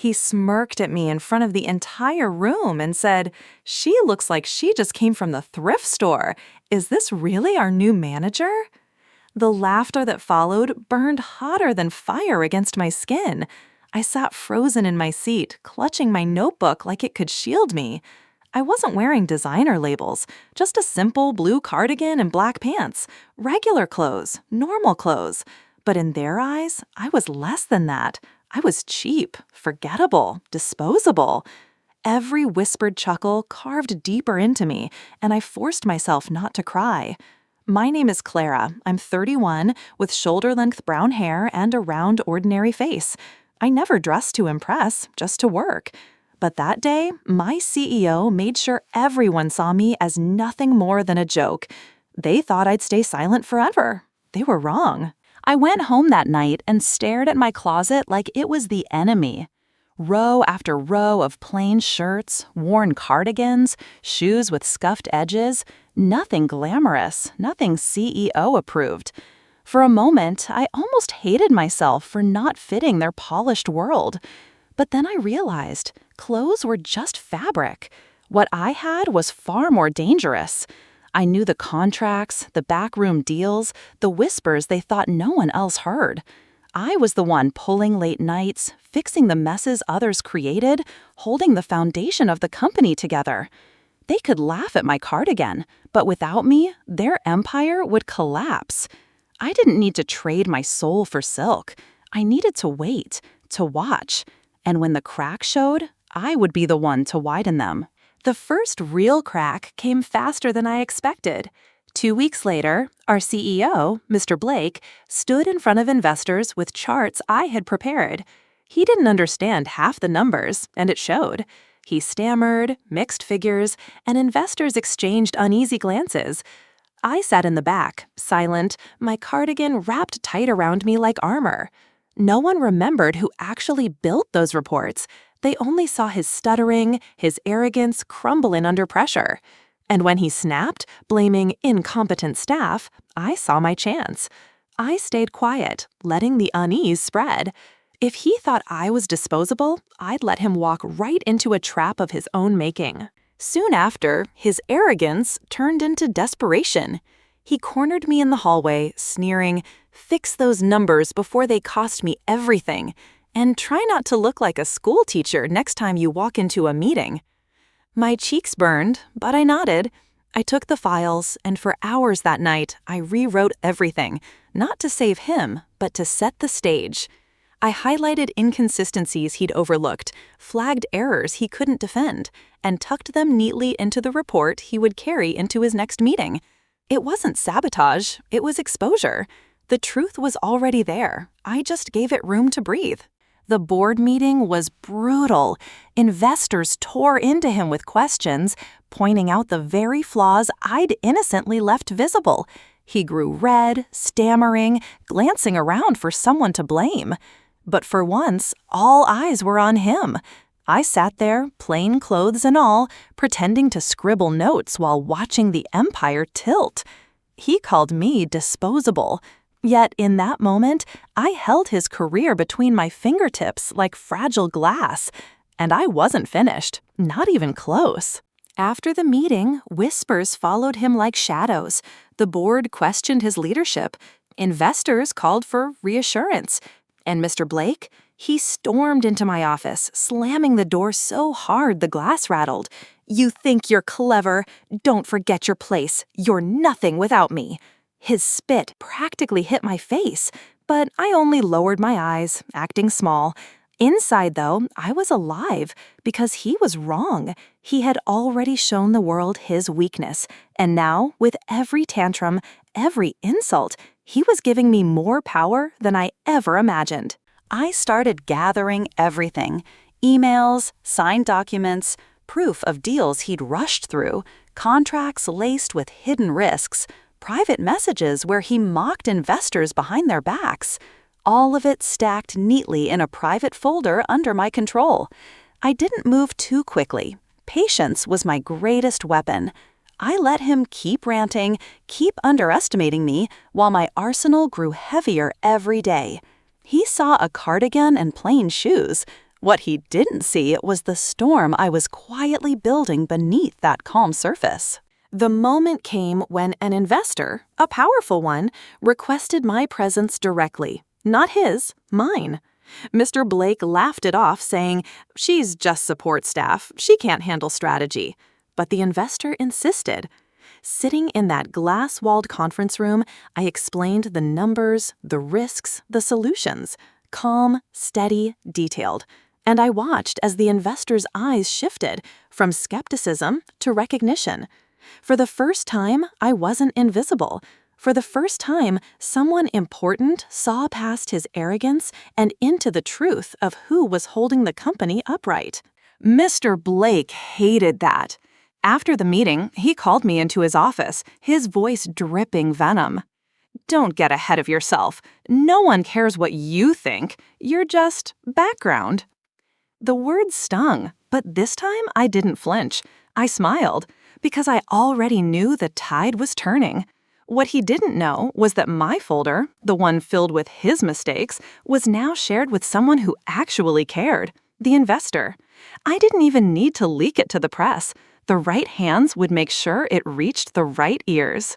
He smirked at me in front of the entire room and said, "She looks like she just came from the thrift store. Is this really our new manager?" The laughter that followed burned hotter than fire against my skin. I sat frozen in my seat, clutching my notebook like it could shield me. I wasn't wearing designer labels, just a simple blue cardigan and black pants. Regular clothes, normal clothes. But in their eyes, I was less than that. I was cheap, forgettable, disposable. Every whispered chuckle carved deeper into me, and I forced myself not to cry. My name is Clara. I'm 31, with shoulder-length brown hair and a round, ordinary face. I never dressed to impress, just to work. But that day, my CEO made sure everyone saw me as nothing more than a joke. They thought I'd stay silent forever. They were wrong. I went home that night and stared at my closet like it was the enemy. Row after row of plain shirts, worn cardigans, shoes with scuffed edges, nothing glamorous, nothing CEO approved. For a moment, I almost hated myself for not fitting their polished world. But then I realized clothes were just fabric. What I had was far more dangerous. I knew the contracts, the backroom deals, the whispers they thought no one else heard. I was the one pulling late nights, fixing the messes others created, holding the foundation of the company together. They could laugh at my cardigan, but without me, their empire would collapse. I didn't need to trade my soul for silk. I needed to wait, to watch. And when the cracks showed, I would be the one to widen them. The first real crack came faster than I expected. 2 weeks later, our CEO, Mr. Blake, stood in front of investors with charts I had prepared. He didn't understand half the numbers, and it showed. He stammered, mixed figures, and investors exchanged uneasy glances. I sat in the back, silent, my cardigan wrapped tight around me like armor. No one remembered who actually built those reports. They only saw his stuttering, his arrogance crumbling under pressure. And when he snapped, blaming incompetent staff, I saw my chance. I stayed quiet, letting the unease spread. If he thought I was disposable, I'd let him walk right into a trap of his own making. Soon after, his arrogance turned into desperation. He cornered me in the hallway, sneering, "Fix those numbers before they cost me everything. And try not to look like a school teacher next time you walk into a meeting." My cheeks burned, but I nodded. I took the files, and for hours that night, I rewrote everything, not to save him, but to set the stage. I highlighted inconsistencies he'd overlooked, flagged errors he couldn't defend, and tucked them neatly into the report he would carry into his next meeting. It wasn't sabotage, it was exposure. The truth was already there. I just gave it room to breathe. The board meeting was brutal. Investors tore into him with questions, pointing out the very flaws I'd innocently left visible. He grew red, stammering, glancing around for someone to blame. But for once, all eyes were on him. I sat there, plain clothes and all, pretending to scribble notes while watching the empire tilt. He called me disposable. Yet in that moment, I held his career between my fingertips like fragile glass. And I wasn't finished, not even close. After the meeting, whispers followed him like shadows. The board questioned his leadership. Investors called for reassurance. And Mr. Blake, he stormed into my office, slamming the door so hard the glass rattled. "You think you're clever? Don't forget your place. You're nothing without me." His spit practically hit my face, but I only lowered my eyes, acting small. Inside, though, I was alive because he was wrong. He had already shown the world his weakness, and now, with every tantrum, every insult, he was giving me more power than I ever imagined. I started gathering everything: emails, signed documents, proof of deals he'd rushed through, contracts laced with hidden risks, private messages where he mocked investors behind their backs. All of it stacked neatly in a private folder under my control. I didn't move too quickly. Patience was my greatest weapon. I let him keep ranting, keep underestimating me, while my arsenal grew heavier every day. He saw a cardigan and plain shoes. What he didn't see was the storm I was quietly building beneath that calm surface. The moment came when an investor, a powerful one, requested my presence directly. Not his, mine. Mr. Blake laughed it off, saying, "She's just support staff. She can't handle strategy." But the investor insisted. Sitting in that glass-walled conference room, I explained the numbers, the risks, the solutions. Calm, steady, detailed. And I watched as the investor's eyes shifted from skepticism to recognition. For the first time, I wasn't invisible. For the first time, someone important saw past his arrogance and into the truth of who was holding the company upright. Mr. Blake hated that. After the meeting, he called me into his office, his voice dripping venom. "Don't get ahead of yourself. No one cares what you think. You're just background." The words stung, but this time I didn't flinch. I smiled, because I already knew the tide was turning. What he didn't know was that my folder, the one filled with his mistakes, was now shared with someone who actually cared, the investor. I didn't even need to leak it to the press. The right hands would make sure it reached the right ears.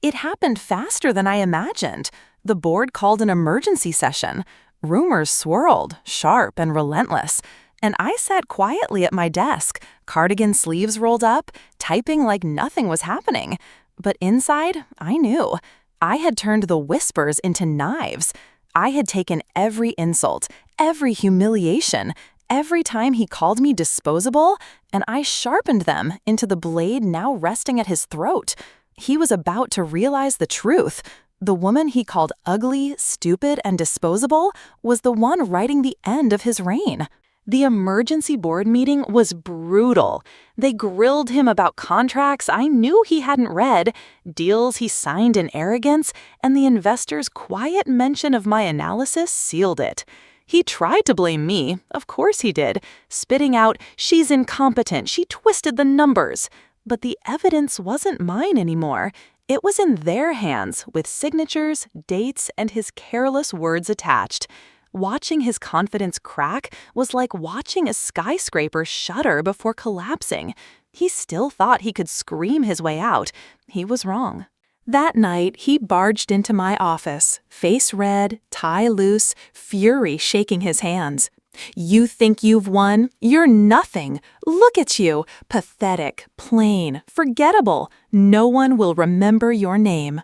It happened faster than I imagined. The board called an emergency session. Rumors swirled, sharp and relentless. And I sat quietly at my desk, cardigan sleeves rolled up, typing like nothing was happening. But inside, I knew. I had turned the whispers into knives. I had taken every insult, every humiliation, every time he called me disposable, and I sharpened them into the blade now resting at his throat. He was about to realize the truth. The woman he called ugly, stupid, and disposable was the one writing the end of his reign. The emergency board meeting was brutal. They grilled him about contracts I knew he hadn't read, deals he signed in arrogance, and the investor's quiet mention of my analysis sealed it. He tried to blame me, of course he did, spitting out, "She's incompetent, she twisted the numbers." But the evidence wasn't mine anymore. It was in their hands, with signatures, dates, and his careless words attached. Watching his confidence crack was like watching a skyscraper shudder before collapsing. He still thought he could scream his way out. He was wrong. That night, he barged into my office, face red, tie loose, fury shaking his hands. "You think you've won? You're nothing. Look at you. Pathetic, plain, forgettable. No one will remember your name."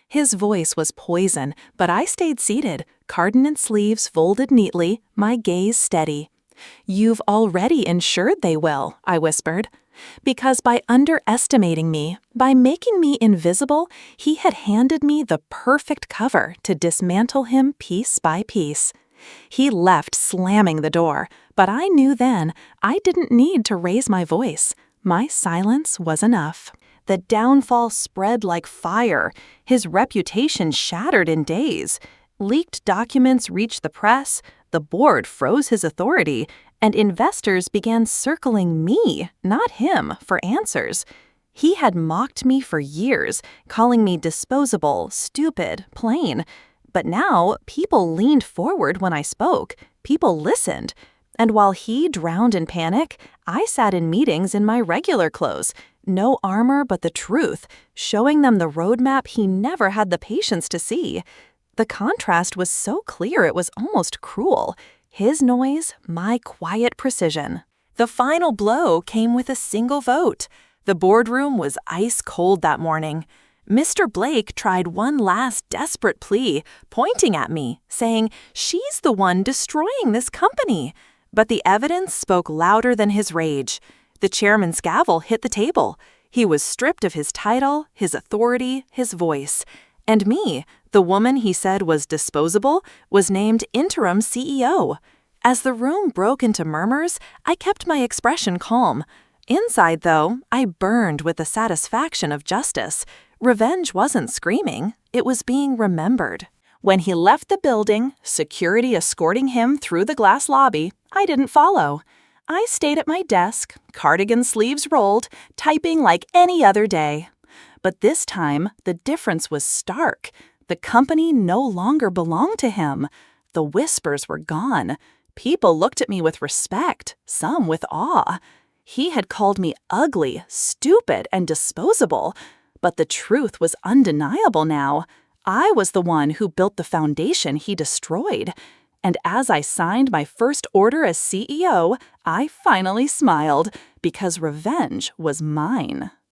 His voice was poison, but I stayed seated, cardigan sleeves folded neatly, my gaze steady. "You've already ensured they will," I whispered. Because by underestimating me, by making me invisible, he had handed me the perfect cover to dismantle him piece by piece. He left slamming the door, but I knew then I didn't need to raise my voice. My silence was enough. The downfall spread like fire. His reputation shattered in days. Leaked documents reached the press, the board froze his authority, and investors began circling me, not him, for answers. He had mocked me for years, calling me disposable, stupid, plain. But now, people leaned forward when I spoke. People listened. And while he drowned in panic, I sat in meetings in my regular clothes. No armor but the truth, showing them the roadmap he never had the patience to see. The contrast was so clear it was almost cruel. His noise, my quiet precision. The final blow came with a single vote. The boardroom was ice cold that morning. Mr. Blake tried one last desperate plea, pointing at me, saying, "She's the one destroying this company." But the evidence spoke louder than his rage. The chairman's gavel hit the table. He was stripped of his title, his authority, his voice. And me, the woman he said was disposable, was named interim CEO. As the room broke into murmurs, I kept my expression calm. Inside, though, I burned with the satisfaction of justice. Revenge wasn't screaming, it was being remembered. When he left the building, security escorting him through the glass lobby, I didn't follow. I stayed at my desk, cardigan sleeves rolled, typing like any other day. But this time, the difference was stark. The company no longer belonged to him. The whispers were gone. People looked at me with respect, some with awe. He had called me ugly, stupid, and disposable. But the truth was undeniable now. I was the one who built the foundation he destroyed. And as I signed my first order as CEO, I finally smiled because revenge was mine.